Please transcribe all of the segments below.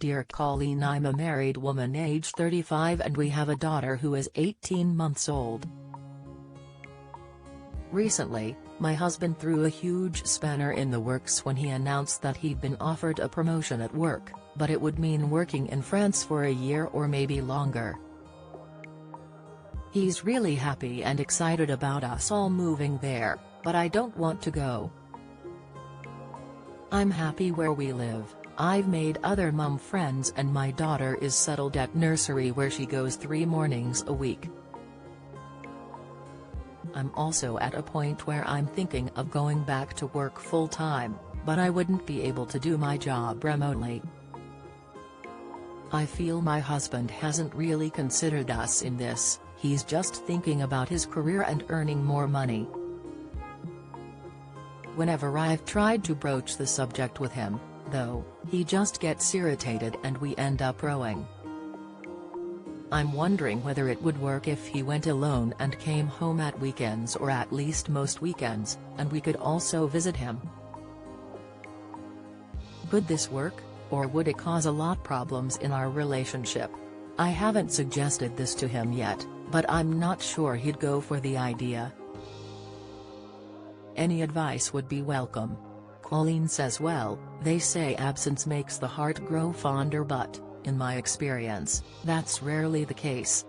Dear Coleen, I'm a married woman aged 35 and we have a daughter who is 18 months old. Recently, my husband threw a huge spanner in the works when he announced that he'd been offered a promotion at work, but it would mean working in France for a year or maybe longer. He's really happy and excited about us all moving there, but I don't want to go. I'm happy where we live. I've made other mum friends and my daughter is settled at nursery where she goes 3 mornings a week. I'm also at a point where I'm thinking of going back to work full-time, but I wouldn't be able to do my job remotely. I feel my husband hasn't really considered us in this, he's just thinking about his career and earning more money. Whenever I've tried to broach the subject with him, though, he just gets irritated and we end up rowing. I'm wondering whether it would work if he went alone and came home at weekends or at least most weekends, and we could also visit him. Could this work, or would it cause a lot problems in our relationship? I haven't suggested this to him yet, but I'm not sure he'd go for the idea. Any advice would be welcome. Coleen says, well, they say absence makes the heart grow fonder, but, in my experience, that's rarely the case.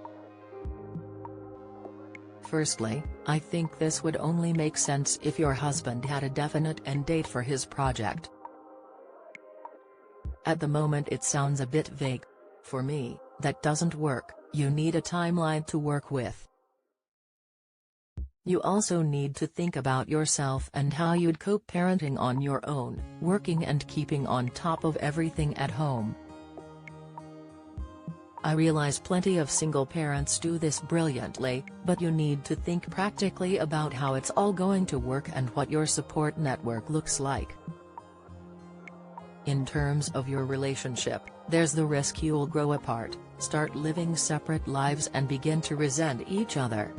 Firstly, I think this would only make sense if your husband had a definite end date for his project. At the moment it sounds a bit vague. For me, that doesn't work. You need a timeline to work with. You also need to think about yourself and how you'd cope parenting on your own, working and keeping on top of everything at home. I realize plenty of single parents do this brilliantly, but you need to think practically about how it's all going to work and what your support network looks like. In terms of your relationship, there's the risk you'll grow apart, start living separate lives and begin to resent each other.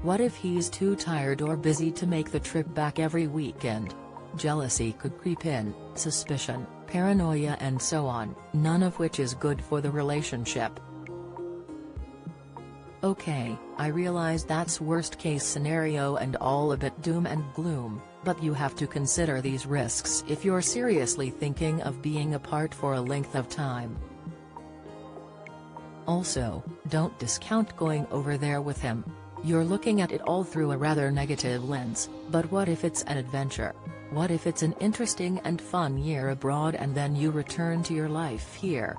What if he's too tired or busy to make the trip back every weekend? Jealousy could creep in, suspicion, paranoia and so on, none of which is good for the relationship. Okay, I realize that's worst-case scenario and all a bit doom and gloom, but you have to consider these risks if you're seriously thinking of being apart for a length of time. Also, don't discount going over there with him. You're looking at it all through a rather negative lens, but what if it's an adventure? What if it's an interesting and fun year abroad and then you return to your life here?